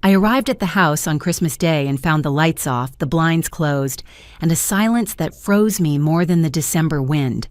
I arrived at the house on Christmas Day and found the lights off, the blinds closed, and a silence that froze me more than the December wind.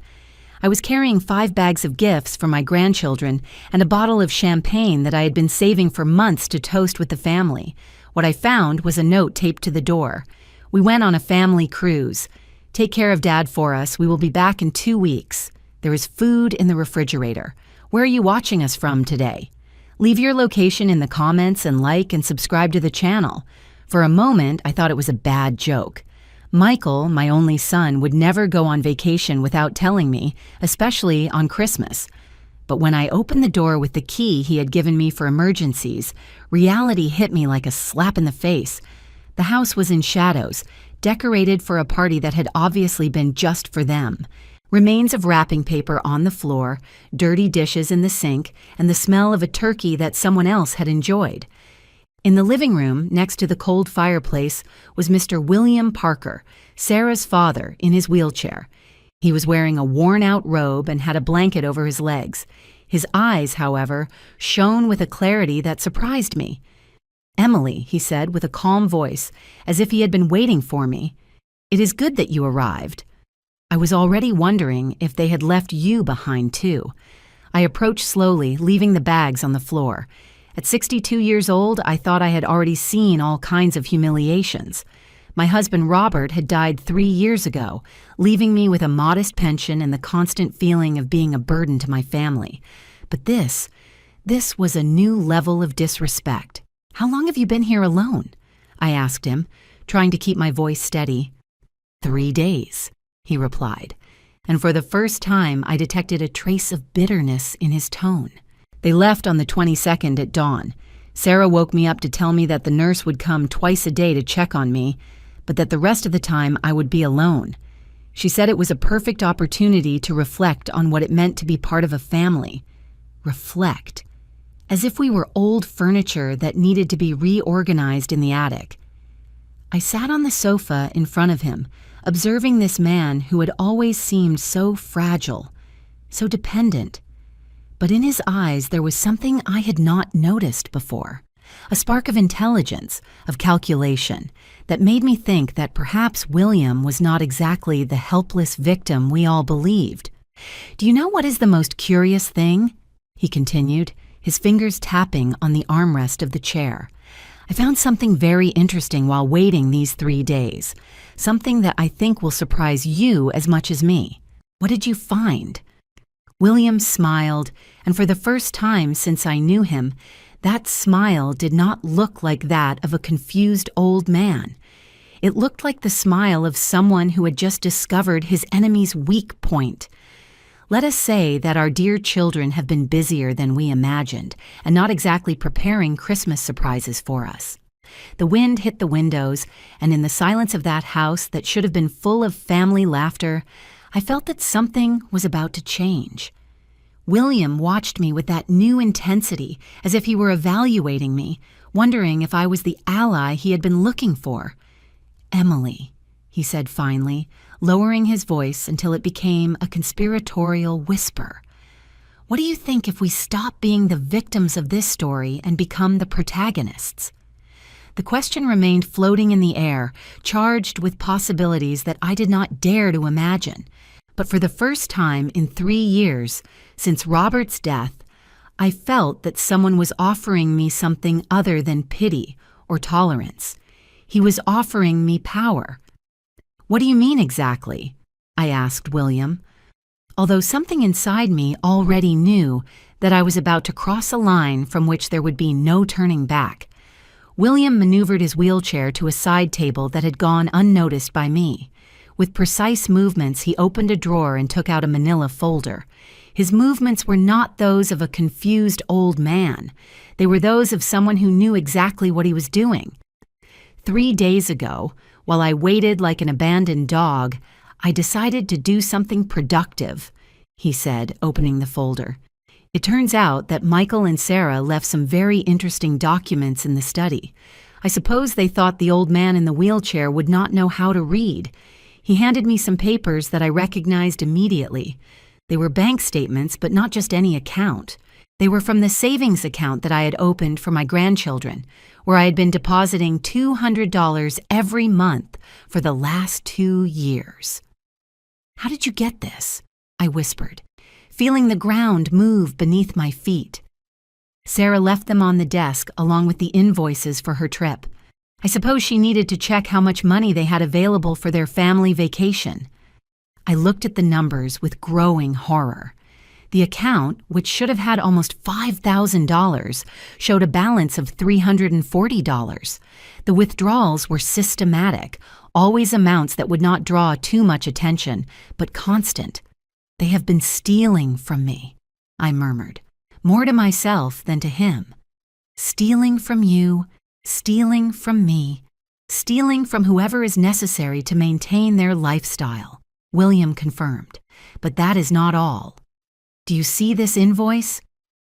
I was carrying 5 bags of gifts for my grandchildren and a bottle of champagne that I had been saving for months to toast with the family. What I found was a note taped to the door. "We went on a family cruise. Take care of Dad for us. We will be back in 2 weeks. There is food in the refrigerator. Where are you watching us from today? Leave your location in the comments and like and subscribe to the channel." For a moment, I thought it was a bad joke. Michael, my only son, would never go on vacation without telling me, especially on Christmas. But when I opened the door with the key he had given me for emergencies, reality hit me like a slap in the face. The house was in shadows, decorated for a party that had obviously been just for them. Remains of wrapping paper on the floor, dirty dishes in the sink, and the smell of a turkey that someone else had enjoyed. In the living room, next to the cold fireplace, was Mr. William Parker, Sarah's father, in his wheelchair. He was wearing a worn-out robe and had a blanket over his legs. His eyes, however, shone with a clarity that surprised me. "Emily," he said with a calm voice, as if he had been waiting for me, "it is good that you arrived." I was already wondering if they had left you behind too. I approached slowly, leaving the bags on the floor. At 62 years old, I thought I had already seen all kinds of humiliations. My husband Robert had died 3 years ago, leaving me with a modest pension and the constant feeling of being a burden to my family. But this was a new level of disrespect. "How long have you been here alone?" I asked him, trying to keep my voice steady. 3 days. He replied, and for the first time I detected a trace of bitterness in his tone. "They left on the 22nd at dawn. Sarah woke me up to tell me that the nurse would come twice a day to check on me, but that the rest of the time I would be alone. She said it was a perfect opportunity to reflect on what it meant to be part of a family. Reflect. As if we were old furniture that needed to be reorganized in the attic." I sat on the sofa in front of him, observing this man who had always seemed so fragile, so dependent. But in his eyes there was something I had not noticed before, a spark of intelligence, of calculation, that made me think that perhaps William was not exactly the helpless victim we all believed. "Do you know what is the most curious thing?" he continued, his fingers tapping on the armrest of the chair. "I found something very interesting while waiting these 3 days, something that I think will surprise you as much as me." "What did you find?" William smiled, and for the first time since I knew him, that smile did not look like that of a confused old man. It looked like the smile of someone who had just discovered his enemy's weak point. Let us say that our dear children have been busier than we imagined, and not exactly preparing Christmas surprises for us. The wind hit the windows, and in the silence of that house that should have been full of family laughter, I felt that something was about to change. William watched me with that new intensity, as if he were evaluating me, wondering if I was the ally he had been looking for. "Emily," he said finally, lowering his voice until it became a conspiratorial whisper. "What do you think if we stop being the victims of this story and become the protagonists?" The question remained floating in the air, charged with possibilities that I did not dare to imagine. But for the first time in 3 years, since Robert's death, I felt that someone was offering me something other than pity or tolerance. He was offering me power. "What do you mean exactly?" I asked William, although something inside me already knew that I was about to cross a line from which there would be no turning back. William maneuvered his wheelchair to a side table that had gone unnoticed by me. With precise movements, he opened a drawer and took out a manila folder. His movements were not those of a confused old man. They were those of someone who knew exactly what he was doing. 3 days ago, while I waited like an abandoned dog, I decided to do something productive, he said, opening the folder. It turns out that Michael and Sarah left some very interesting documents in the study. I suppose they thought the old man in the wheelchair would not know how to read. He handed me some papers that I recognized immediately. They were bank statements, but not just any account. They were from the savings account that I had opened for my grandchildren, where I had been depositing $200 every month for the last 2 years. "How did you get this?" I whispered, feeling the ground move beneath my feet. Sarah left them on the desk along with the invoices for her trip. I suppose she needed to check how much money they had available for their family vacation. I looked at the numbers with growing horror. The account, which should have had almost $5,000, showed a balance of $340. The withdrawals were systematic, always amounts that would not draw too much attention, but constant. "They have been stealing from me," I murmured, more to myself than to him. "Stealing from you, stealing from me, stealing from whoever is necessary to maintain their lifestyle," William confirmed. "But that is not all. Do you see this invoice?"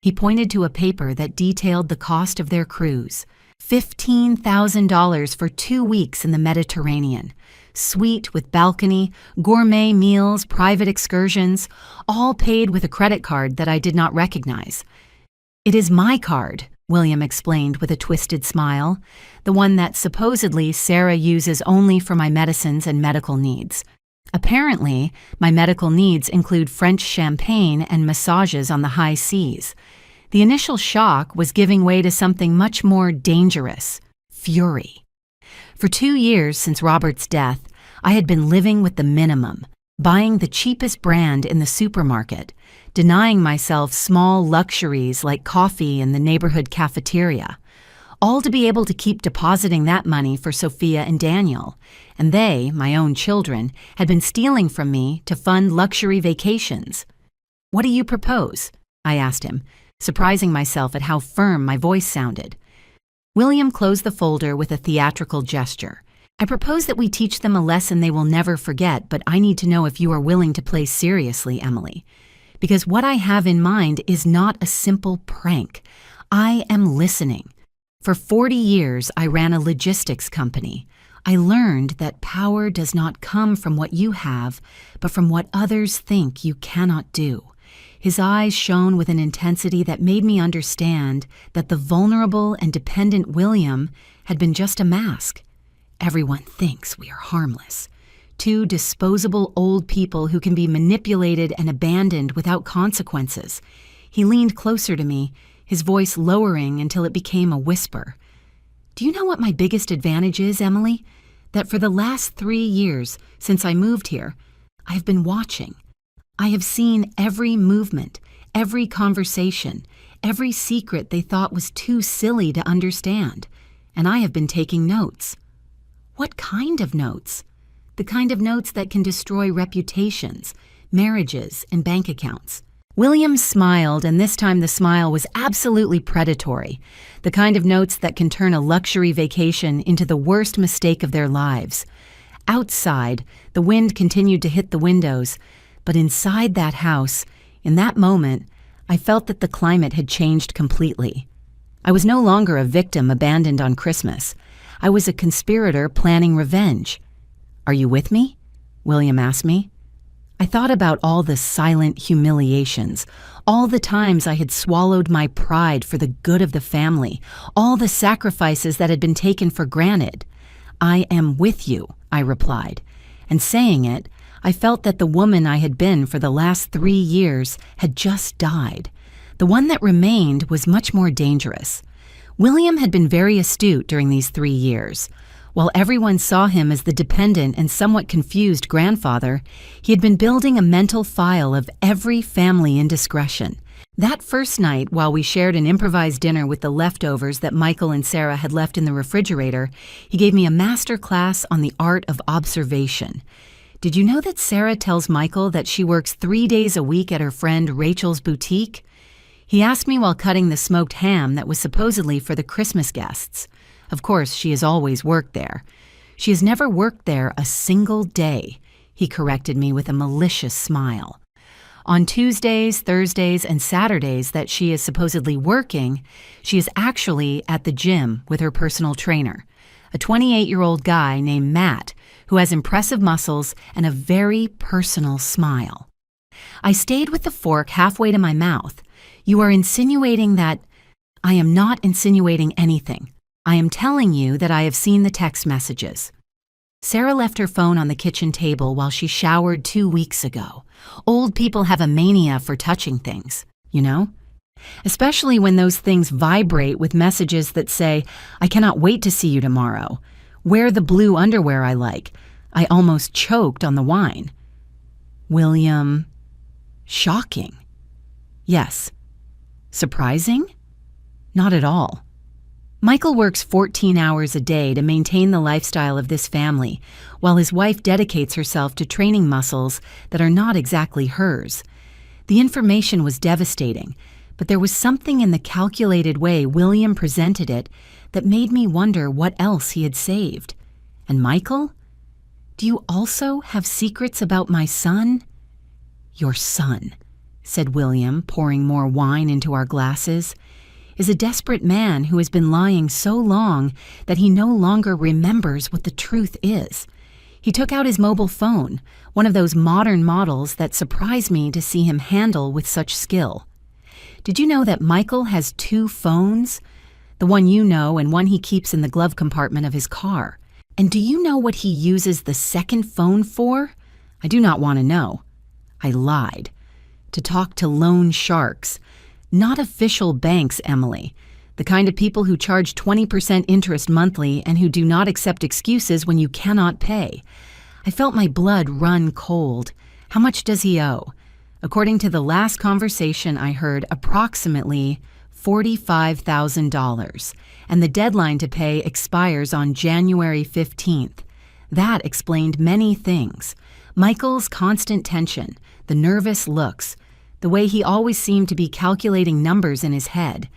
He pointed to a paper that detailed the cost of their cruise. $15,000 for 2 weeks in the Mediterranean. Suite with balcony, gourmet meals, private excursions, all paid with a credit card that I did not recognize. "It is my card," William explained with a twisted smile, "the one that supposedly Sarah uses only for my medicines and medical needs. Apparently, my medical needs include French champagne and massages on the high seas. The initial shock was giving way to something much more dangerous: fury. For 2 years since Robert's death, I had been living with the minimum, buying the cheapest brand in the supermarket, denying myself small luxuries like coffee in the neighborhood cafeteria, all to be able to keep depositing that money for Sophia and Daniel. And they, my own children, had been stealing from me to fund luxury vacations. "What do you propose?" I asked him, surprising myself at how firm my voice sounded. William closed the folder with a theatrical gesture. "I propose that we teach them a lesson they will never forget, but I need to know if you are willing to play seriously, Emily. Because what I have in mind is not a simple prank. I am listening. For 40 years, I ran a logistics company. I learned that power does not come from what you have, but from what others think you cannot do." His eyes shone with an intensity that made me understand that the vulnerable and dependent William had been just a mask. Everyone thinks we are harmless. 2 disposable old people who can be manipulated and abandoned without consequences. He leaned closer to me, his voice lowering until it became a whisper. "Do you know what my biggest advantage is, Emily? That for the last 3 years, since I moved here, I have been watching. I have seen every movement, every conversation, every secret they thought was too silly to understand, and I have been taking notes." "What kind of notes?" "The kind of notes that can destroy reputations, marriages, and bank accounts." William smiled, and this time the smile was absolutely predatory, the kind of notes that can turn a luxury vacation into the worst mistake of their lives. Outside, the wind continued to hit the windows, but inside that house, in that moment, I felt that the climate had changed completely. I was no longer a victim abandoned on Christmas. I was a conspirator planning revenge. "Are you with me?" William asked me. I thought about all the silent humiliations, all the times I had swallowed my pride for the good of the family, all the sacrifices that had been taken for granted. "I am with you," I replied, and saying it, I felt that the woman I had been for the last 3 years had just died. The one that remained was much more dangerous. William had been very astute during these 3 years. While everyone saw him as the dependent and somewhat confused grandfather, he had been building a mental file of every family indiscretion. That first night, while we shared an improvised dinner with the leftovers that Michael and Sarah had left in the refrigerator, he gave me a master class on the art of observation. "Did you know that Sarah tells Michael that she works 3 days a week at her friend Rachel's boutique?" He asked me while cutting the smoked ham that was supposedly for the Christmas guests. Of course, she has always worked there. "She has never worked there a single day," he corrected me with a malicious smile. On Tuesdays, Thursdays, and Saturdays that she is supposedly working, she is actually at the gym with her personal trainer, a 28-year-old guy named Matt, who has impressive muscles and a very personal smile. I stayed with the fork halfway to my mouth. You are insinuating that— I am not insinuating anything. I am telling you that I have seen the text messages. Sarah left her phone on the kitchen table while she showered 2 weeks ago. Old people have a mania for touching things, you know? Especially when those things vibrate with messages that say, I cannot wait to see you tomorrow. Wear the blue underwear I like. I almost choked on the wine. William, shocking. Yes. Surprising? Not at all. Michael works 14 hours a day to maintain the lifestyle of this family, while his wife dedicates herself to training muscles that are not exactly hers. The information was devastating, but there was something in the calculated way William presented it that made me wonder what else he had saved. And Michael? Do you also have secrets about my son? Your son, said William, pouring more wine into our glasses, is a desperate man who has been lying so long that he no longer remembers what the truth is. He took out his mobile phone, one of those modern models that surprised me to see him handle with such skill. Did you know that Michael has 2 phones? The one you know and one he keeps in the glove compartment of his car. And do you know what he uses the second phone for? I do not want to know. I lied. To talk to loan sharks. Not official banks, Emily. The kind of people who charge 20% interest monthly and who do not accept excuses when you cannot pay. I felt my blood run cold. How much does he owe? According to the last conversation I heard, approximately $45,000, and the deadline to pay expires on January 15th. That explained many things. Michael's constant tension, the nervous looks, the way he always seemed to be calculating numbers in his head,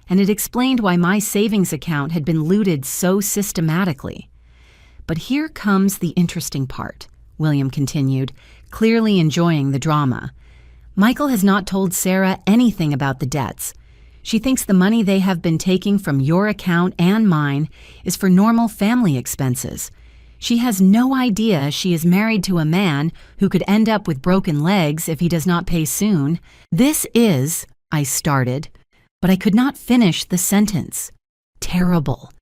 and it explained why my savings account had been looted so systematically. But here comes the interesting part, William continued, clearly enjoying the drama. Michael has not told Sarah anything about the debts. She thinks the money they have been taking from your account and mine is for normal family expenses. She has no idea she is married to a man who could end up with broken legs if he does not pay soon. This is, I started, but I could not finish the sentence. Terrible,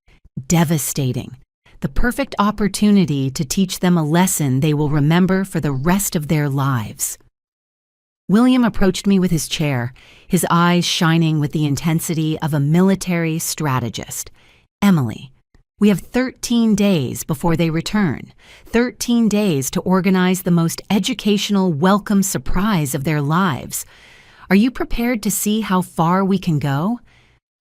devastating, the perfect opportunity to teach them a lesson they will remember for the rest of their lives. William approached me with his chair, his eyes shining with the intensity of a military strategist. Emily, we have 13 days before they return, 13 days to organize the most educational welcome surprise of their lives. Are you prepared to see how far we can go?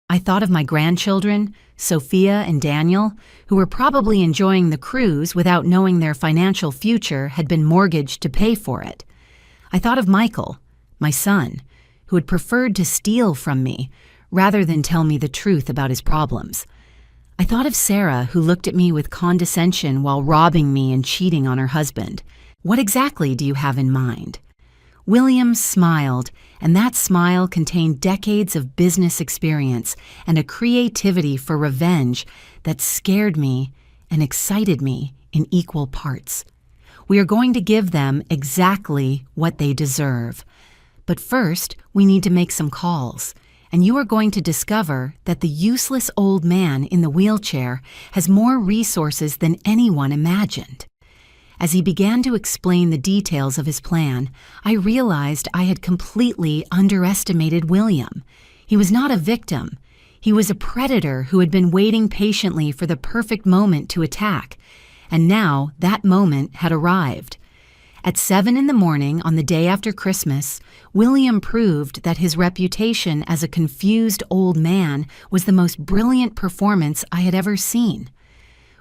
I thought of my grandchildren, Sophia and Daniel, who were probably enjoying the cruise without knowing their financial future had been mortgaged to pay for it. I thought of Michael, my son, who had preferred to steal from me rather than tell me the truth about his problems. I thought of Sarah, who looked at me with condescension while robbing me and cheating on her husband. What exactly do you have in mind? William smiled, and that smile contained decades of business experience and a creativity for revenge that scared me and excited me in equal parts. We are going to give them exactly what they deserve. But first, we need to make some calls, and you are going to discover that the useless old man in the wheelchair has more resources than anyone imagined. As he began to explain the details of his plan, I realized I had completely underestimated William. He was not a victim. He was a predator who had been waiting patiently for the perfect moment to attack. And now that moment had arrived. At 7 a.m. on the day after Christmas, William proved that his reputation as a confused old man was the most brilliant performance I had ever seen.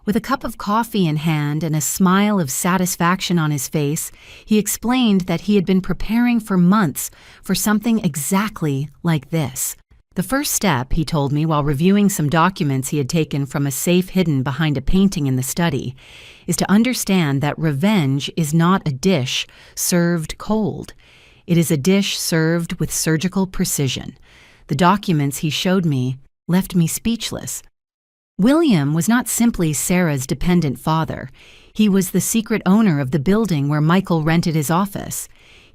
With a cup of coffee in hand and a smile of satisfaction on his face, he explained that he had been preparing for months for something exactly like this. The first step, he told me while reviewing some documents he had taken from a safe hidden behind a painting in the study, is to understand that revenge is not a dish served cold. It is a dish served with surgical precision. The documents he showed me left me speechless. William was not simply Sarah's dependent father. He was the secret owner of the building where Michael rented his office.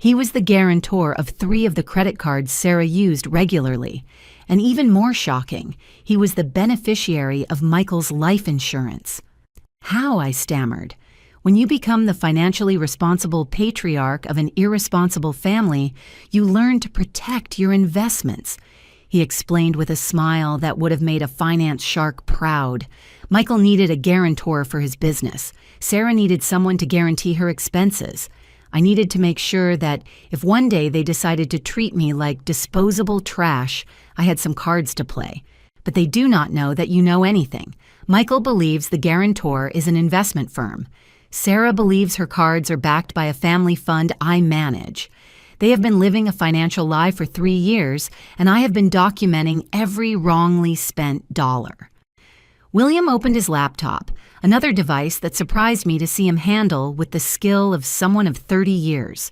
He was the guarantor of 3 of the credit cards Sarah used regularly. And even more shocking, he was the beneficiary of Michael's life insurance. How? I stammered. When you become the financially responsible patriarch of an irresponsible family, you learn to protect your investments. He explained with a smile that would have made a finance shark proud. Michael needed a guarantor for his business. Sarah needed someone to guarantee her expenses. I needed to make sure that if one day they decided to treat me like disposable trash, I had some cards to play. But they do not know that you know anything. Michael believes the guarantor is an investment firm. Sarah believes her cards are backed by a family fund I manage. They have been living a financial lie for 3 years, and I have been documenting every wrongly spent dollar. William opened his laptop, another device that surprised me to see him handle with the skill of someone of 30 years.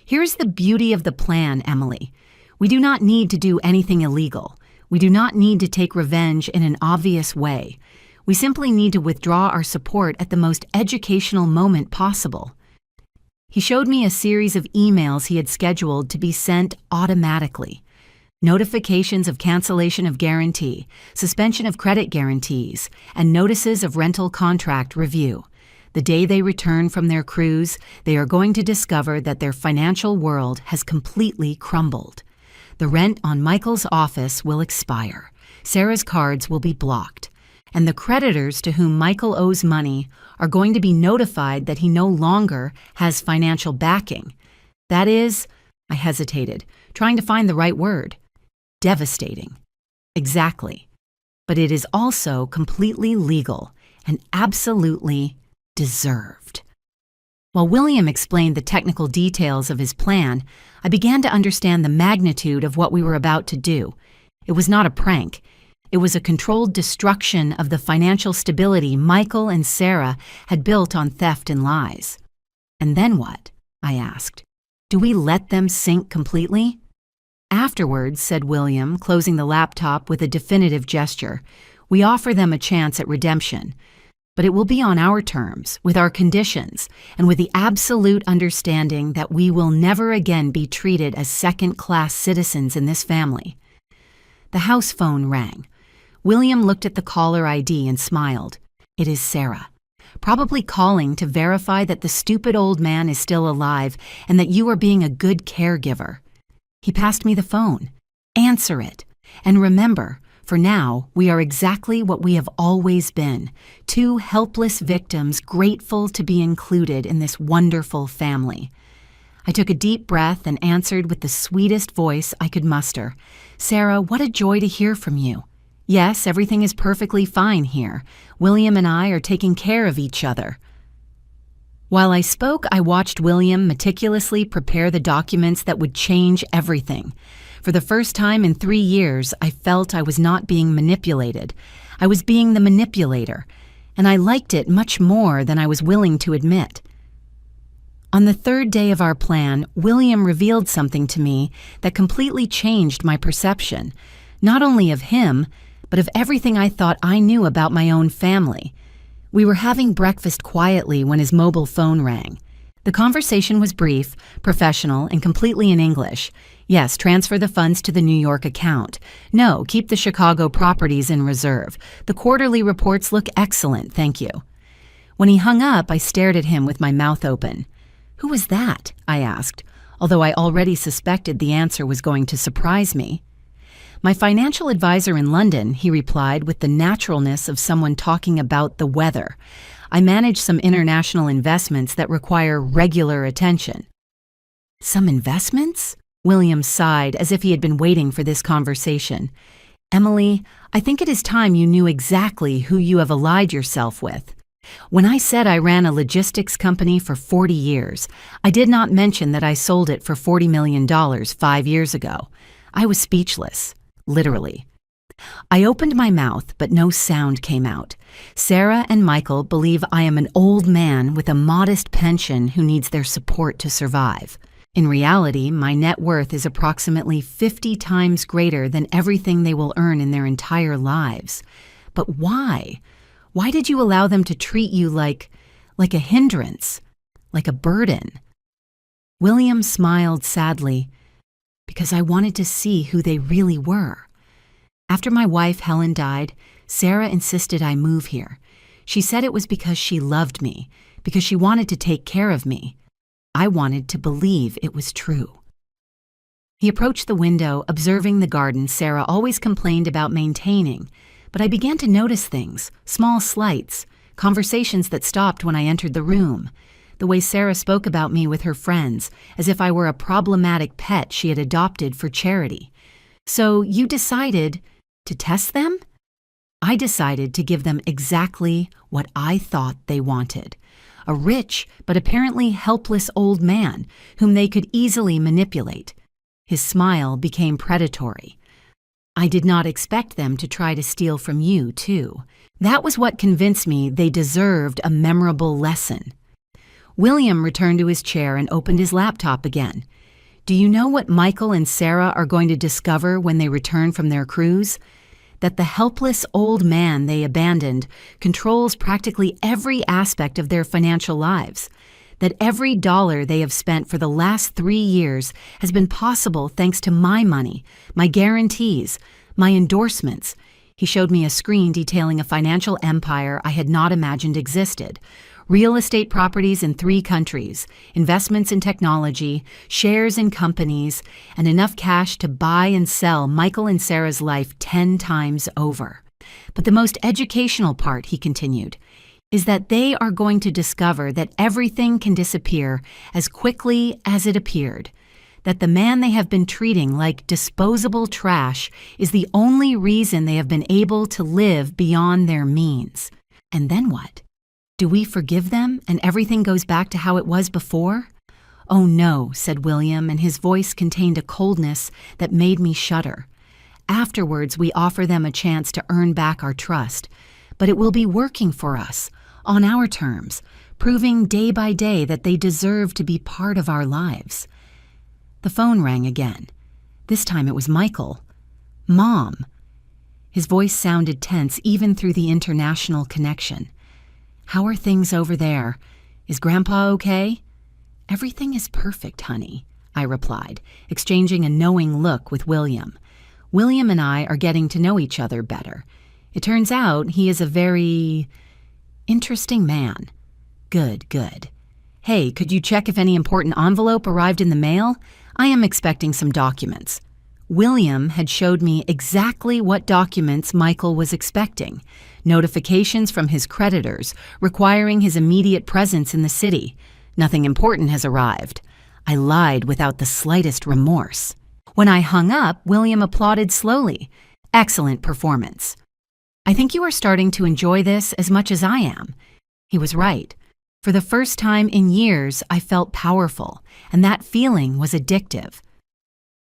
Here's the beauty of the plan, Emily. We do not need to do anything illegal. We do not need to take revenge in an obvious way. We simply need to withdraw our support at the most educational moment possible. He showed me a series of emails he had scheduled to be sent automatically. Notifications of cancellation of guarantee, suspension of credit guarantees, and notices of rental contract review. The day they return from their cruise, they are going to discover that their financial world has completely crumbled. The rent on Michael's office will expire. Sarah's cards will be blocked. And the creditors to whom Michael owes money are going to be notified that he no longer has financial backing. That is, I hesitated, trying to find the right word. Devastating. Exactly. But it is also completely legal and absolutely deserved. While William explained the technical details of his plan, I began to understand the magnitude of what we were about to do. It was not a prank. It was a controlled destruction of the financial stability Michael and Sarah had built on theft and lies. And then what? I asked. Do we let them sink completely? Afterwards, said William, closing the laptop with a definitive gesture, we offer them a chance at redemption. But it will be on our terms, with our conditions, and with the absolute understanding that we will never again be treated as second-class citizens in this family. The house phone rang. William looked at the caller ID and smiled. It is Sarah. Probably calling to verify that the stupid old man is still alive and that you are being a good caregiver. He passed me the phone. Answer it. And remember, for now, we are exactly what we have always been, 2 helpless victims grateful to be included in this wonderful family. I took a deep breath and answered with the sweetest voice I could muster. Sarah, what a joy to hear from you. Yes, everything is perfectly fine here. William and I are taking care of each other. While I spoke, I watched William meticulously prepare the documents that would change everything. For the first time in 3 years, I felt I was not being manipulated. I was being the manipulator, and I liked it much more than I was willing to admit. On the 3rd day of our plan, William revealed something to me that completely changed my perception, not only of him, but of everything I thought I knew about my own family. We were having breakfast quietly when his mobile phone rang. The conversation was brief, professional, and completely in English. Yes, transfer the funds to the New York account. No, keep the Chicago properties in reserve. The quarterly reports look excellent, thank you. When he hung up, I stared at him with my mouth open. Who was that? I asked, although I already suspected the answer was going to surprise me. My financial advisor in London, he replied with the naturalness of someone talking about the weather. I manage some international investments that require regular attention. Some investments? William sighed as if he had been waiting for this conversation. Emily, I think it is time you knew exactly who you have allied yourself with. When I said I ran a logistics company for 40 years, I did not mention that I sold it for $40 million 5 years ago. I was speechless. Literally. I opened my mouth, but no sound came out. Sarah and Michael believe I am an old man with a modest pension who needs their support to survive. In reality, my net worth is approximately 50 times greater than everything they will earn in their entire lives. But why? Why did you allow them to treat you like a hindrance, like a burden? William smiled sadly, because I wanted to see who they really were. After my wife Helen died, Sarah insisted I move here. She said it was because she loved me, because she wanted to take care of me. I wanted to believe it was true. He approached the window, observing the garden Sarah always complained about maintaining, but I began to notice things, small slights, conversations that stopped when I entered the room, the way Sarah spoke about me with her friends, as if I were a problematic pet she had adopted for charity. So you decided to test them? I decided to give them exactly what I thought they wanted. A rich but apparently helpless old man whom they could easily manipulate. His smile became predatory. I did not expect them to try to steal from you, too. That was what convinced me they deserved a memorable lesson. William returned to his chair and opened his laptop again. Do you know what Michael and Sarah are going to discover when they return from their cruise? That the helpless old man they abandoned controls practically every aspect of their financial lives. That every dollar they have spent for the last 3 years has been possible thanks to my money, my guarantees, my endorsements. He showed me a screen detailing a financial empire I had not imagined existed. Real estate properties in 3 countries, investments in technology, shares in companies, and enough cash to buy and sell Michael and Sarah's life 10 times over. But the most educational part, he continued, is that they are going to discover that everything can disappear as quickly as it appeared. That the man they have been treating like disposable trash is the only reason they have been able to live beyond their means. And then what? Do we forgive them and everything goes back to how it was before? Oh no, said William, and his voice contained a coldness that made me shudder. Afterwards, we offer them a chance to earn back our trust, but it will be working for us, on our terms, proving day by day that they deserve to be part of our lives. The phone rang again. This time it was Michael. Mom. His voice sounded tense even through the international connection. How are things over there? Is Grandpa okay? Everything is perfect, honey, I replied, exchanging a knowing look with William. William and I are getting to know each other better. It turns out he is a very interesting man. Good, good. Hey, could you check if any important envelope arrived in the mail? I am expecting some documents. William had showed me exactly what documents Michael was expecting. Notifications from his creditors requiring his immediate presence in the city. Nothing important has arrived. I lied without the slightest remorse. When I hung up, William applauded slowly. Excellent performance. I think you are starting to enjoy this as much as I am. He was right. For the first time in years, I felt powerful, and that feeling was addictive.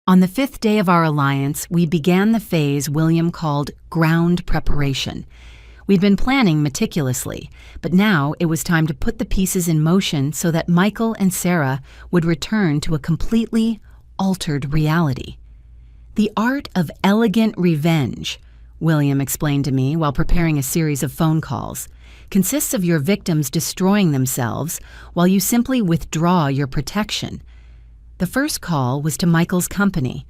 On the 5th day of our alliance, we began the phase William called ground preparation. We'd been planning meticulously, but now it was time to put the pieces in motion so that Michael and Sarah would return to a completely altered reality. The art of elegant revenge, William explained to me while preparing a series of phone calls, consists of your victims destroying themselves while you simply withdraw your protection. The first call was to Michael's company.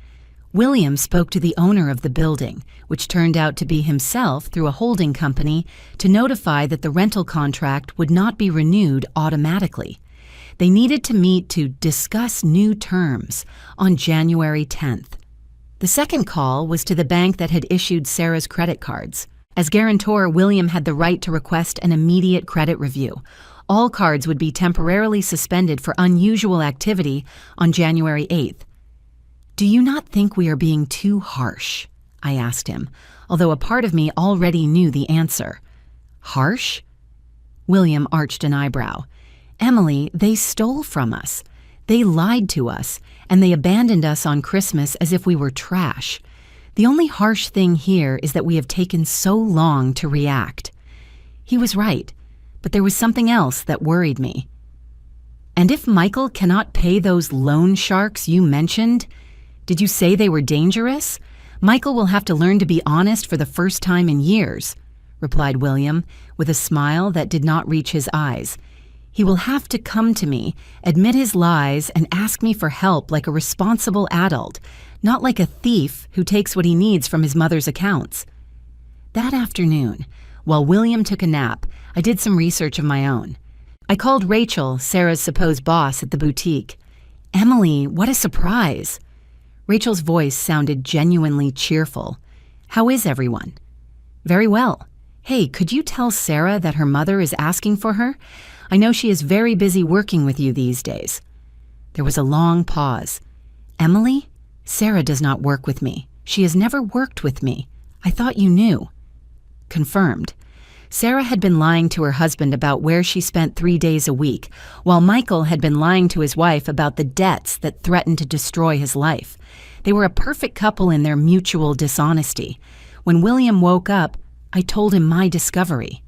William spoke to the owner of the building, which turned out to be himself through a holding company, to notify that the rental contract would not be renewed automatically. They needed to meet to discuss new terms on January 10th. The second call was to the bank that had issued Sarah's credit cards. As guarantor, William had the right to request an immediate credit review. All cards would be temporarily suspended for unusual activity on January 8th. Do you not think we are being too harsh? I asked him, although a part of me already knew the answer. Harsh? William arched an eyebrow. Emily, they stole from us. They lied to us, and they abandoned us on Christmas as if we were trash. The only harsh thing here is that we have taken so long to react. He was right, but there was something else that worried me. And if Michael cannot pay those loan sharks you mentioned, did you say they were dangerous? Michael will have to learn to be honest for the first time in years, replied William, with a smile that did not reach his eyes. He will have to come to me, admit his lies, and ask me for help like a responsible adult, not like a thief who takes what he needs from his mother's accounts. That afternoon, while William took a nap, I did some research of my own. I called Rachel, Sarah's supposed boss at the boutique. "Emily, what a surprise!" Rachel's voice sounded genuinely cheerful. "How is everyone?" "Very well. Hey, could you tell Sarah that her mother is asking for her? I know she is very busy working with you these days." There was a long pause. "Emily, Sarah does not work with me. She has never worked with me. I thought you knew." Confirmed. Sarah had been lying to her husband about where she spent 3 days a week, while Michael had been lying to his wife about the debts that threatened to destroy his life. They were a perfect couple in their mutual dishonesty. When William woke up, I told him my discovery.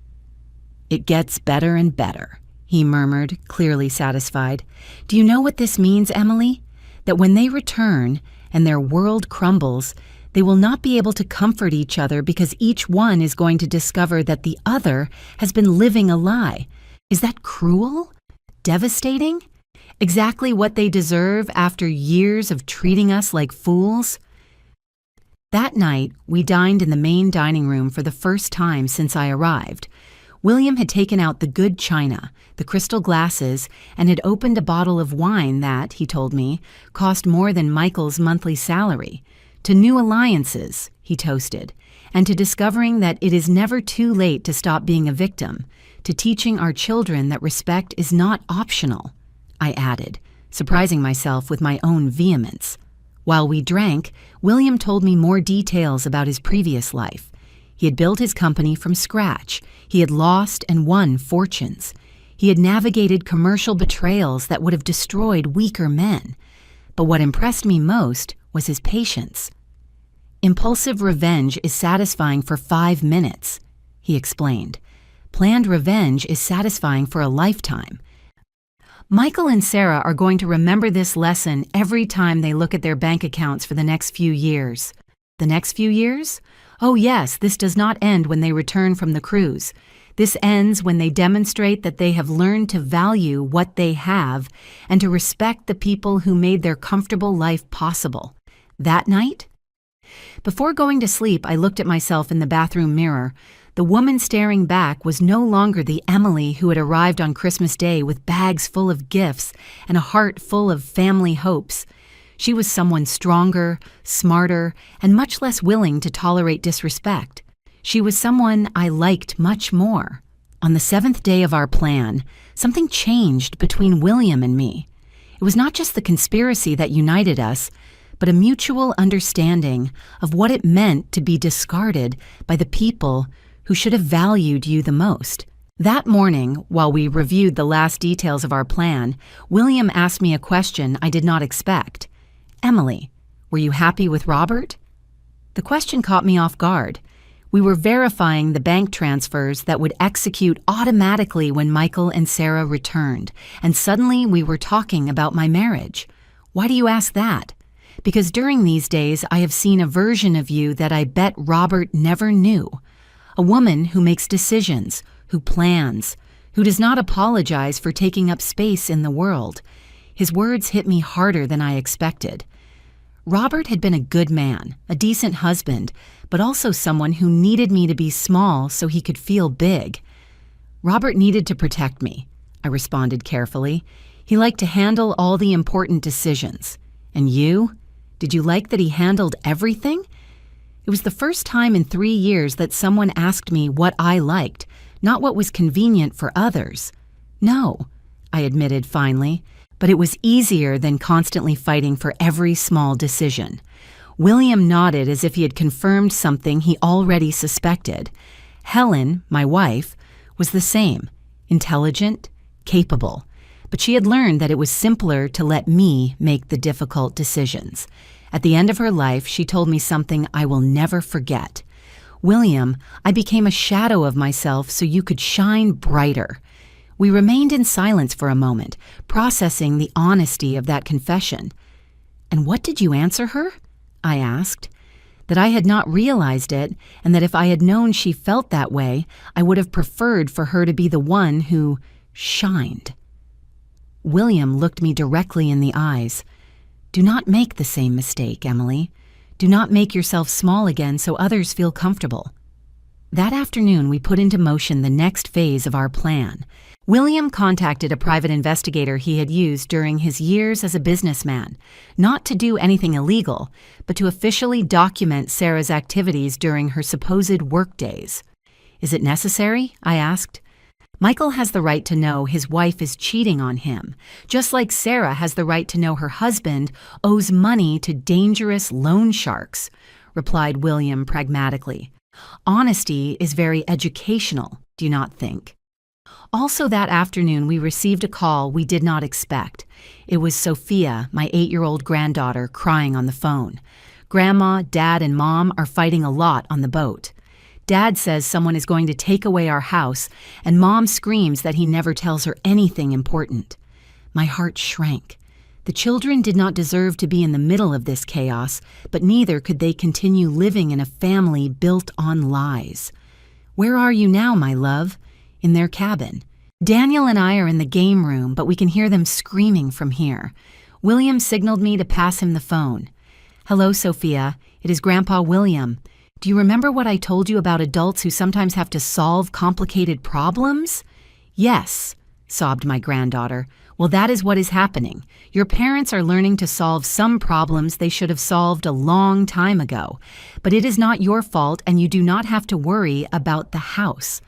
"It gets better and better," he murmured, clearly satisfied. "Do you know what this means, Emily? That when they return and their world crumbles, they will not be able to comfort each other because each one is going to discover that the other has been living a lie. Is that cruel? Devastating? Exactly what they deserve after years of treating us like fools?" That night, we dined in the main dining room for the first time since I arrived. William had taken out the good china, the crystal glasses, and had opened a bottle of wine that, he told me, cost more than Michael's monthly salary. To new alliances, he toasted, and to discovering that it is never too late to stop being a victim, to teaching our children that respect is not optional, I added, surprising myself with my own vehemence. While we drank, William told me more details about his previous life. He had built his company from scratch. He had lost and won fortunes. He had navigated commercial betrayals that would have destroyed weaker men. But what impressed me most was his patience. "Impulsive revenge is satisfying for 5 minutes, he explained. Planned revenge is satisfying for a lifetime. Michael and Sarah are going to remember this lesson every time they look at their bank accounts for the next few years." "The next few years? Oh yes, this does not end when they return from the cruise. This ends when they demonstrate that they have learned to value what they have and to respect the people who made their comfortable life possible. That night?" Before going to sleep, I looked at myself in the bathroom mirror. The woman staring back was no longer the Emily who had arrived on Christmas Day with bags full of gifts and a heart full of family hopes. She was someone stronger, smarter, and much less willing to tolerate disrespect. She was someone I liked much more. On the 7th day of our plan, something changed between William and me. It was not just the conspiracy that united us, but a mutual understanding of what it meant to be discarded by the people who should have valued you the most. That morning, while we reviewed the last details of our plan, William asked me a question I did not expect. "Emily, were you happy with Robert?" The question caught me off guard. We were verifying the bank transfers that would execute automatically when Michael and Sarah returned, and suddenly we were talking about my marriage. Why do you ask that? Because during these days I have seen a version of you that I bet Robert never knew. A woman who makes decisions, who plans, who does not apologize for taking up space in the world. His words hit me harder than I expected. Robert had been a good man, a decent husband, but also someone who needed me to be small so he could feel big. Robert needed to protect me, I responded carefully. He liked to handle all the important decisions. And you? Did you like that he handled everything? It was the first time in 3 years that someone asked me what I liked, not what was convenient for others. "No," I admitted finally, but it was easier than constantly fighting for every small decision. William nodded as if he had confirmed something he already suspected. Helen, my wife, was the same, intelligent, capable, but she had learned that it was simpler to let me make the difficult decisions. At the end of her life, she told me something I will never forget. "William, I became a shadow of myself so you could shine brighter." We remained in silence for a moment, processing the honesty of that confession. "And what did you answer her?" I asked. That I had not realized it, and that if I had known she felt that way, I would have preferred for her to be the one who shined. William looked me directly in the eyes. "Do not make the same mistake, Emily. Do not make yourself small again so others feel comfortable." That afternoon, we put into motion the next phase of our plan. William contacted a private investigator he had used during his years as a businessman, not to do anything illegal, but to officially document Sarah's activities during her supposed work days. "Is it necessary?" I asked. "Michael has the right to know his wife is cheating on him, just like Sarah has the right to know her husband owes money to dangerous loan sharks," replied William pragmatically. "Honesty is very educational, do you not think?" Also that afternoon, we received a call we did not expect. It was Sophia, my 8-year-old granddaughter, crying on the phone. "Grandma, Dad, and Mom are fighting a lot on the boat. Dad says someone is going to take away our house, and Mom screams that he never tells her anything important." My heart shrank. The children did not deserve to be in the middle of this chaos, but neither could they continue living in a family built on lies. "Where are you now, my love?" "In their cabin. Daniel and I are in the game room, but we can hear them screaming from here." William signaled me to pass him the phone. "Hello, Sophia. It is Grandpa William. Do you remember what I told you about adults who sometimes have to solve complicated problems?" "Yes," sobbed my granddaughter. "Well, that is what is happening. Your parents are learning to solve some problems they should have solved a long time ago. But it is not your fault, and you do not have to worry about the house.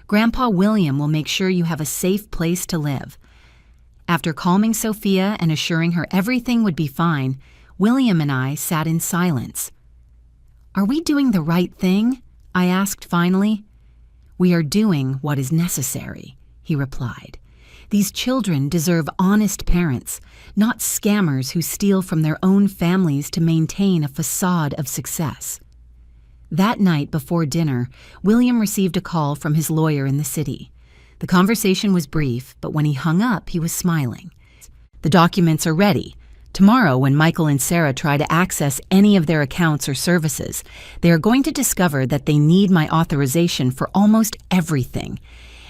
Grandpa William will make sure you have a safe place to live." After calming Sophia and assuring her everything would be fine, William and I sat in silence. "Are we doing the right thing?" I asked finally. "We are doing what is necessary," he replied. "These children deserve honest parents, not scammers who steal from their own families to maintain a facade of success." That night before dinner, William received a call from his lawyer in the city. The conversation was brief, but when he hung up, he was smiling. "The documents are ready. Tomorrow, when Michael and Sarah try to access any of their accounts or services, they are going to discover that they need my authorization for almost everything.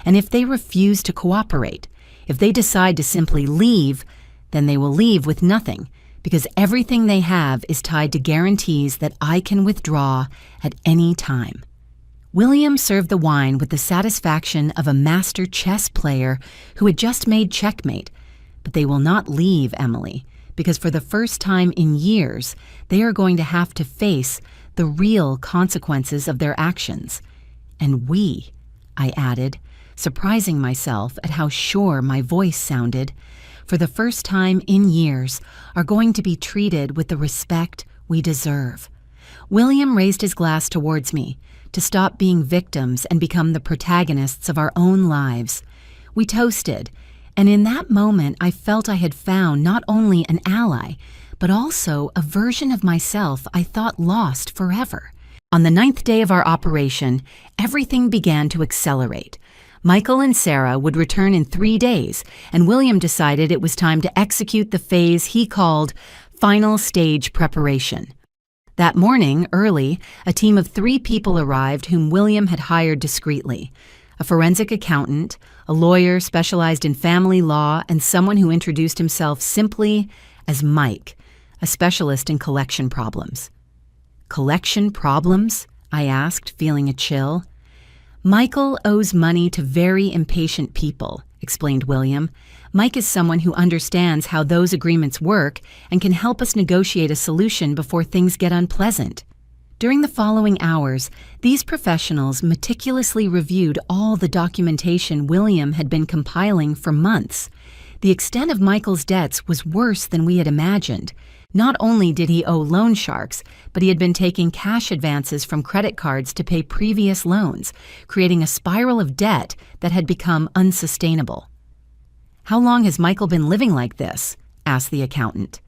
And if they refuse to cooperate, if they decide to simply leave, then they will leave with nothing, because everything they have is tied to guarantees that I can withdraw at any time." William served the wine with the satisfaction of a master chess player who had just made checkmate. "But they will not leave, Emily, because for the first time in years, they are going to have to face the real consequences of their actions. And we," I added, surprising myself at how sure my voice sounded, "for the first time in years, are going to be treated with the respect we deserve." William raised his glass towards me to stop being victims and become the protagonists of our own lives. We toasted, and in that moment I felt I had found not only an ally, but also a version of myself I thought lost forever. On the 9th day of our operation, everything began to accelerate. Michael and Sarah would return in 3 days, and William decided it was time to execute the phase he called final stage preparation. That morning, early, a team of 3 people arrived whom William had hired discreetly: a forensic accountant, a lawyer specialized in family law, and someone who introduced himself simply as Mike, a specialist in collection problems. "Collection problems?" I asked, feeling a chill. "Michael owes money to very impatient people," explained William. "Mike is someone who understands how those agreements work and can help us negotiate a solution before things get unpleasant." During the following hours, these professionals meticulously reviewed all the documentation William had been compiling for months. The extent of Michael's debts was worse than we had imagined. Not only did he owe loan sharks, but he had been taking cash advances from credit cards to pay previous loans, creating a spiral of debt that had become unsustainable. "How long has Michael been living like this?" asked the accountant.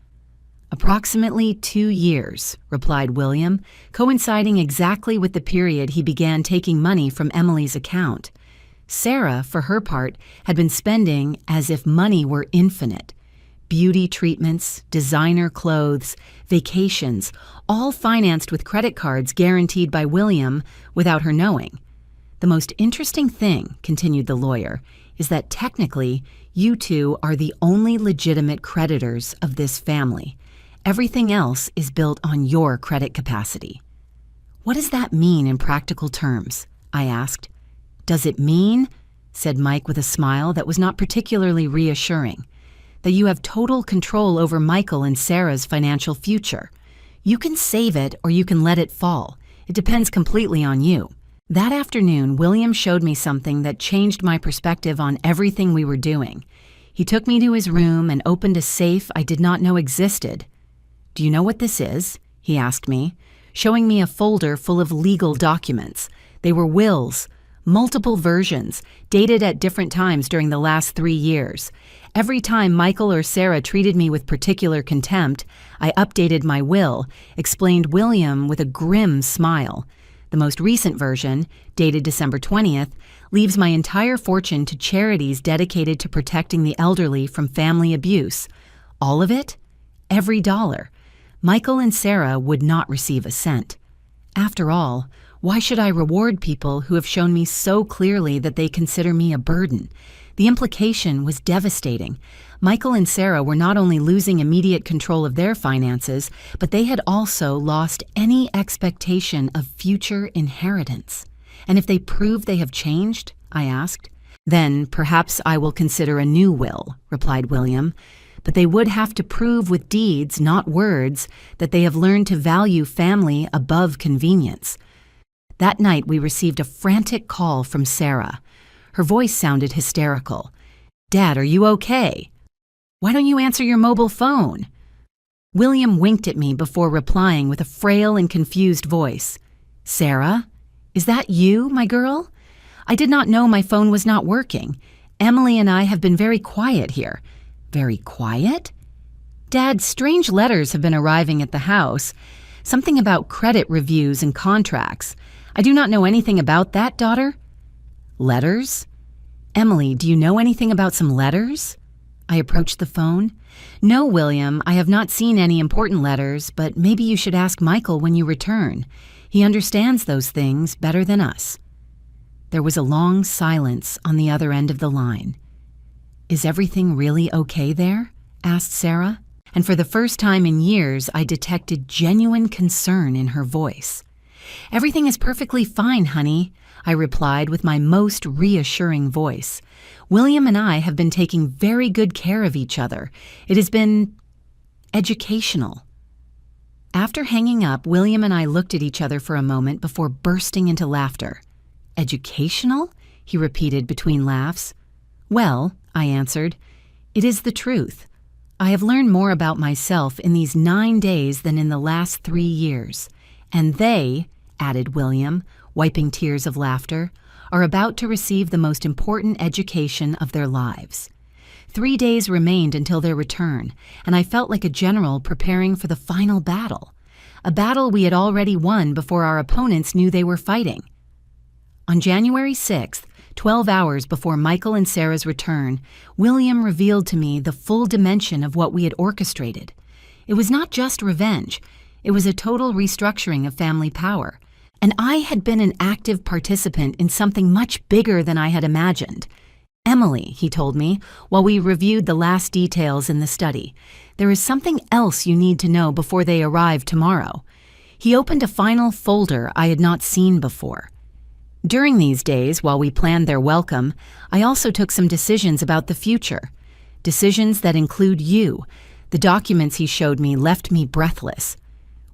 "Approximately 2 years," replied William, coinciding exactly with the period he began taking money from Emily's account. Sarah, for her part, had been spending as if money were infinite. Beauty treatments, designer clothes, vacations, all financed with credit cards guaranteed by William without her knowing. The most interesting thing, continued the lawyer, is that technically, you two are the only legitimate creditors of this family. Everything else is built on your credit capacity. What does that mean in practical terms? I asked. Does it mean, said Mike with a smile that was not particularly reassuring, that you have total control over Michael and Sarah's financial future? You can save it or you can let it fall. It depends completely on you. That afternoon, William showed me something that changed my perspective on everything we were doing. He took me to his room and opened a safe I did not know existed. "Do you know what this is?" he asked me, showing me a folder full of legal documents. They were wills, multiple versions, dated at different times during the last 3 years. Every time Michael or Sarah treated me with particular contempt, I updated my will, explained William with a grim smile. The most recent version, dated December 20th, leaves my entire fortune to charities dedicated to protecting the elderly from family abuse. All of it? Every dollar. Michael and Sarah would not receive a cent. After all, why should I reward people who have shown me so clearly that they consider me a burden? The implication was devastating. Michael and Sarah were not only losing immediate control of their finances, but they had also lost any expectation of future inheritance. And if they prove they have changed, I asked. Then perhaps I will consider a new will, replied William. But they would have to prove with deeds, not words, that they have learned to value family above convenience. That night we received a frantic call from Sarah. Her voice sounded hysterical. "Dad, are you okay? Why don't you answer your mobile phone?" William winked at me before replying with a frail and confused voice. "Sarah? Is that you, my girl? I did not know my phone was not working. Emily and I have been very quiet here." "Very quiet?" "Dad, strange letters have been arriving at the house. Something about credit reviews and contracts. I do not know anything about that, daughter." "Letters? Emily, do you know anything about some letters?" I approached the phone. "No, William, I have not seen any important letters, but maybe you should ask Michael when you return. He understands those things better than us." There was a long silence on the other end of the line. "Is everything really okay there?" asked Sarah, and for the first time in years I detected genuine concern in her voice. "Everything is perfectly fine, honey," I replied with my most reassuring voice. "William and I have been taking very good care of each other. It has been educational." After hanging up, William and I looked at each other for a moment before bursting into laughter. "Educational?" he repeated between laughs. "Well," I answered, "it is the truth. I have learned more about myself in these 9 days than in the last 3 years. And they," added William, wiping tears of laughter, "are about to receive the most important education of their lives." 3 days remained until their return, and I felt like a general preparing for the final battle, a battle we had already won before our opponents knew they were fighting. On January 6th, 12 hours before Michael and Sarah's return, William revealed to me the full dimension of what we had orchestrated. It was not just revenge. It was a total restructuring of family power. And I had been an active participant in something much bigger than I had imagined. "Emily," he told me, while we reviewed the last details in the study, "there is something else you need to know before they arrive tomorrow." He opened a final folder I had not seen before. During these days, while we planned their welcome, I also took some decisions about the future. Decisions that include you. The documents he showed me left me breathless.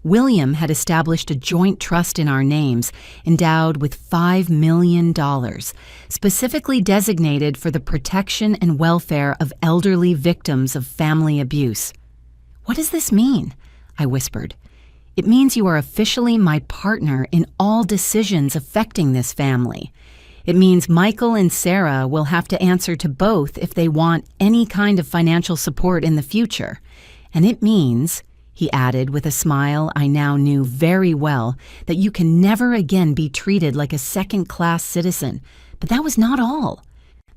William had established a joint trust in our names, endowed with $5 million, specifically designated for the protection and welfare of elderly victims of family abuse. "What does this mean?" I whispered. "It means you are officially my partner in all decisions affecting this family. It means Michael and Sarah will have to answer to both if they want any kind of financial support in the future. And it means," he added with a smile I now knew very well, "that you can never again be treated like a second-class citizen." But that was not all.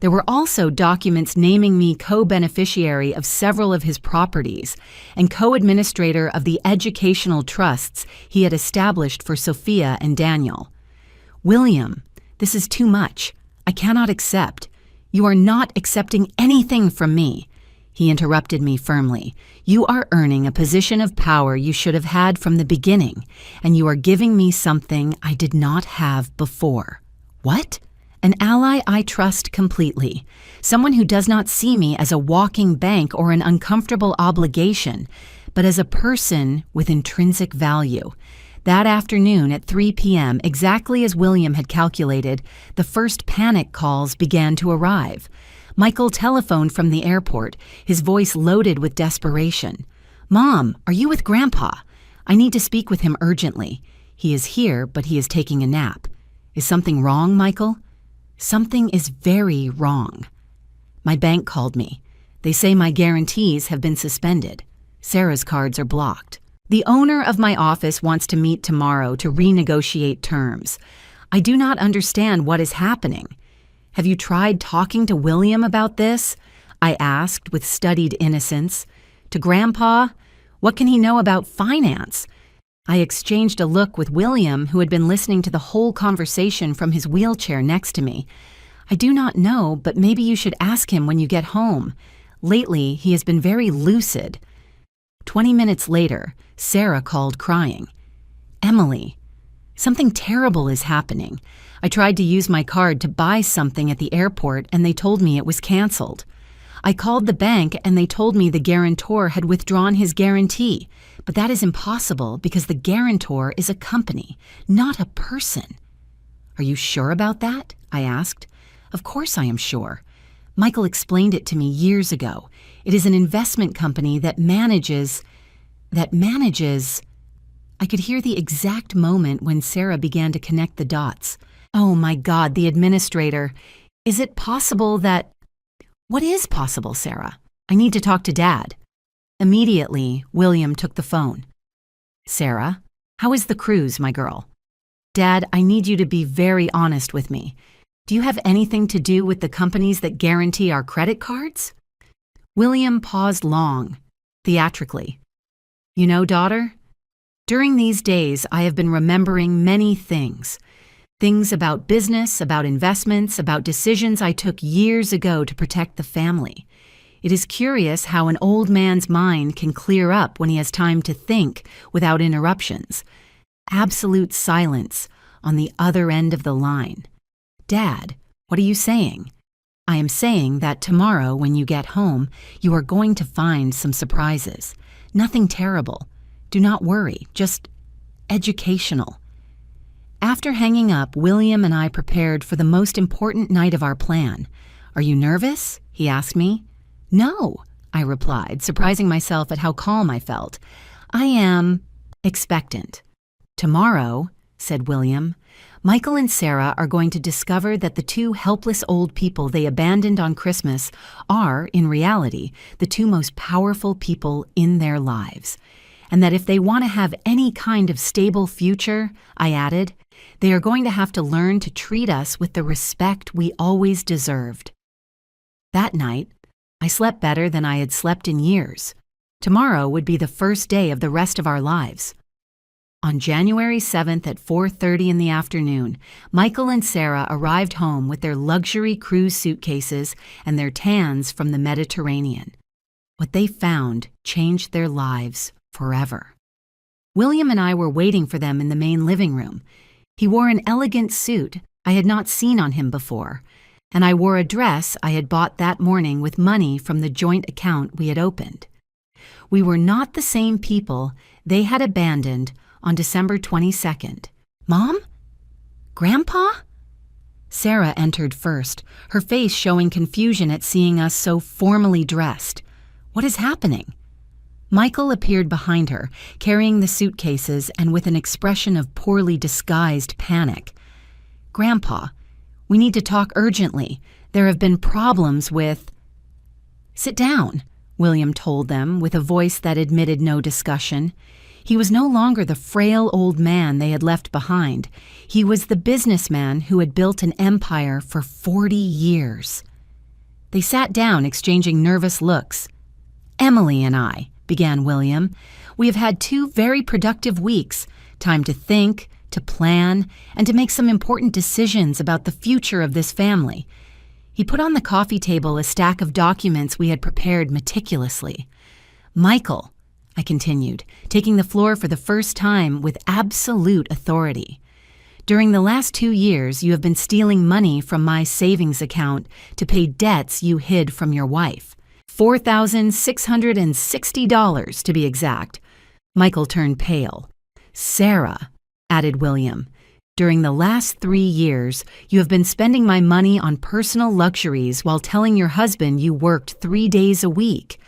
There were also documents naming me co-beneficiary of several of his properties and co-administrator of the educational trusts he had established for Sophia and Daniel. "William, This is too much. I cannot accept. You are not accepting anything from me." He interrupted me firmly. "You are earning a position of power you should have had from the beginning, and you are giving me something I did not have before." "What?" "An ally I trust completely. Someone who does not see me as a walking bank or an uncomfortable obligation, but as a person with intrinsic value." That afternoon at 3 p.m., exactly as William had calculated, the first panic calls began to arrive. Michael telephoned from the airport, his voice loaded with desperation. "Mom, are you with Grandpa? I need to speak with him urgently. He is here, but he is taking a nap." "Is something wrong, Michael?" "Something is very wrong. My bank called me. They say my guarantees have been suspended. Sarah's cards are blocked. The owner of my office wants to meet tomorrow to renegotiate terms. I do not understand what is happening. Have you tried talking to William about this?" I asked with studied innocence. "To Grandpa? What can he know about finance?" I exchanged a look with William, who had been listening to the whole conversation from his wheelchair next to me. "I do not know, but maybe you should ask him when you get home. Lately, he has been very lucid." 20 minutes later, Sarah called crying. "Emily, something terrible is happening. I tried to use my card to buy something at the airport and they told me it was canceled. I called the bank and they told me the guarantor had withdrawn his guarantee, but that is impossible because the guarantor is a company, not a person." "Are you sure about that?" I asked. "Of course I am sure. Michael explained it to me years ago. It is an investment company that manages... I could hear the exact moment when Sarah began to connect the dots. "Oh my God, the administrator. Is it possible that..." "What is possible, Sarah? I need to talk to Dad." Immediately, William took the phone. "Sarah, how is the cruise, my girl?" "Dad, I need you to be very honest with me. Do you have anything to do with the companies that guarantee our credit cards?" William paused long, theatrically. "You know, daughter, during these days I have been remembering many things. Things about business, about investments, about decisions I took years ago to protect the family. It is curious how an old man's mind can clear up when he has time to think without interruptions. Absolute silence on the other end of the line. Dad, what are you saying?" "I am saying that tomorrow when you get home, you are going to find some surprises. Nothing terrible. Do not worry, just educational." After hanging up, William and I prepared for the most important night of our plan. "Are you nervous?" he asked me. "No," I replied, surprising myself at how calm I felt. "I am expectant." "Tomorrow," said William, "Michael and Sarah are going to discover that the two helpless old people they abandoned on Christmas are, in reality, the two most powerful people in their lives. And that if they want to have any kind of stable future," I added, "they are going to have to learn to treat us with the respect we always deserved." That night, I slept better than I had slept in years. Tomorrow would be the first day of the rest of our lives. On January 7th at 4:30 in the afternoon, Michael and Sarah arrived home with their luxury cruise suitcases and their tans from the Mediterranean. What they found changed their lives forever. William and I were waiting for them in the main living room. He wore an elegant suit I had not seen on him before, and I wore a dress I had bought that morning with money from the joint account we had opened. We were not the same people they had abandoned on December 22nd. "Mom? Grandpa?" Sarah entered first, her face showing confusion at seeing us so formally dressed. "What is happening?" Michael appeared behind her, carrying the suitcases and with an expression of poorly disguised panic. "Grandpa, we need to talk urgently. There have been problems with..." "Sit down," William told them with a voice that admitted no discussion. He was no longer the frail old man they had left behind. He was the businessman who had built an empire for 40 years. They sat down, exchanging nervous looks. "Emily and I," began William, "we have had 2 very productive weeks, time to think, to plan, and to make some important decisions about the future of this family. He put on the coffee table a stack of documents we had prepared meticulously. "Michael," I continued, taking the floor for the first time with absolute authority. "During the last 2 years, you have been stealing money from my savings account to pay debts you hid from your wife. $4,660 to be exact." Michael turned pale. "Sarah," added William, "during the last 3 years, you have been spending my money on personal luxuries while telling your husband you worked 3 days a week.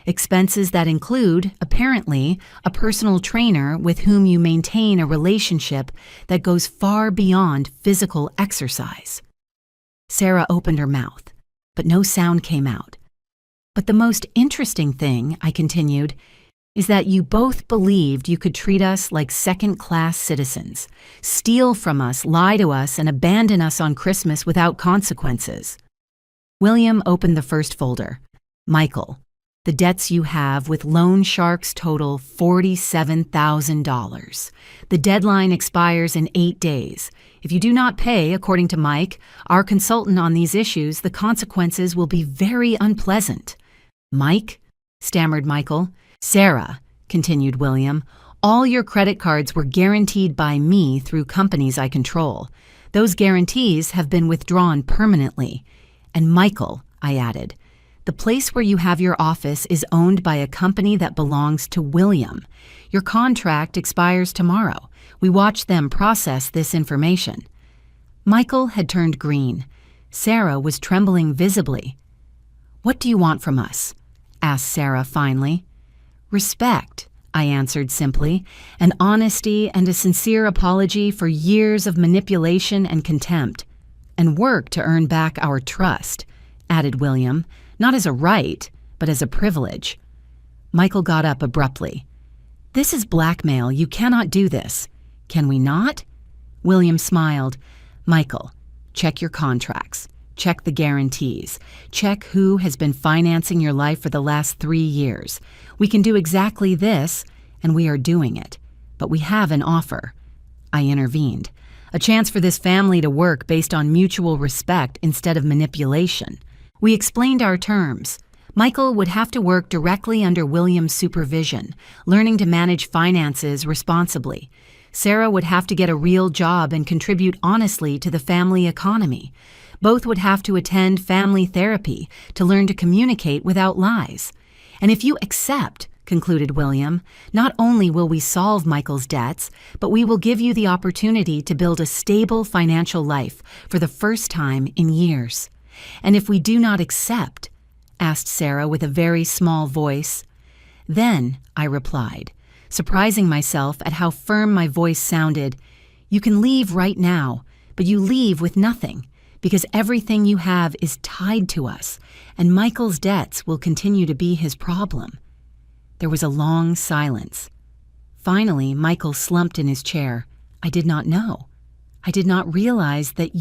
Expenses that include, apparently, a personal trainer with whom you maintain a relationship that goes far beyond physical exercise." Sarah opened her mouth, but no sound came out. "But the most interesting thing," I continued, "is that you both believed you could treat us like second-class citizens, steal from us, lie to us, and abandon us on Christmas without consequences." William opened the first folder. "Michael, the debts you have with loan sharks total $47,000. The deadline expires in 8 days. If you do not pay, according to Mike, our consultant on these issues, the consequences will be very unpleasant." "Mike?" stammered Michael. "Sarah," continued William, "all your credit cards were guaranteed by me through companies I control. Those guarantees have been withdrawn permanently. And Michael," I added, "the place where you have your office is owned by a company that belongs to William. Your contract expires tomorrow. We watched them process this information." Michael had turned green. Sarah was trembling visibly. "What do you want from us?" asked Sarah finally. "Respect," I answered simply, "and honesty and a sincere apology for years of manipulation and contempt. And work to earn back our trust," added William, "not as a right, but as a privilege." Michael got up abruptly. "This is blackmail. You cannot do this." "Can we not?" William smiled. "Michael, check your contracts. Check the guarantees. Check who has been financing your life for the last 3 years. We can do exactly this, and we are doing it. But we have an offer." I intervened. "A chance for this family to work based on mutual respect instead of manipulation." We explained our terms. Michael would have to work directly under William's supervision, learning to manage finances responsibly. Sarah would have to get a real job and contribute honestly to the family economy. Both would have to attend family therapy to learn to communicate without lies. "And if you accept," concluded William, "not only will we solve Michael's debts, but we will give you the opportunity to build a stable financial life for the first time in years." "And if we do not accept?" asked Sarah with a very small voice. "Then," I replied, surprising myself at how firm my voice sounded, "you can leave right now, but you leave with nothing, because everything you have is tied to us, and Michael's debts will continue to be his problem." There was a long silence. Finally, Michael slumped in his chair. "I did not know. I did not realize that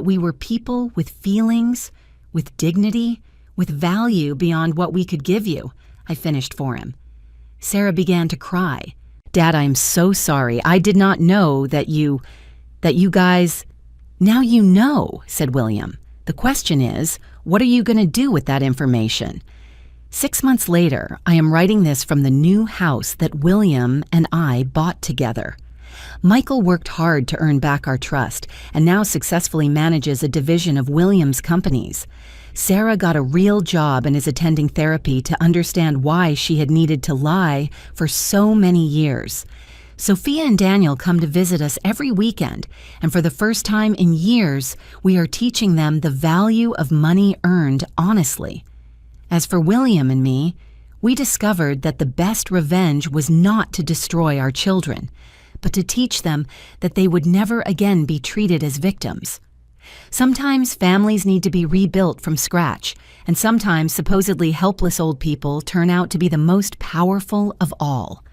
we were people with feelings, with dignity, with value beyond what we could give you," I finished for him. Sarah began to cry. "Dad, I'm so sorry. I did not know that you guys—" "Now you know," said William. "The question is, what are you going to do with that information?" 6 months later, I am writing this from the new house that William and I bought together. Michael worked hard to earn back our trust and now successfully manages a division of William's companies. Sarah got a real job and is attending therapy to understand why she had needed to lie for so many years. Sophia and Daniel come to visit us every weekend, and for the first time in years, we are teaching them the value of money earned honestly. As for William and me, we discovered that the best revenge was not to destroy our children, but to teach them that they would never again be treated as victims. Sometimes families need to be rebuilt from scratch, and sometimes supposedly helpless old people turn out to be the most powerful of all.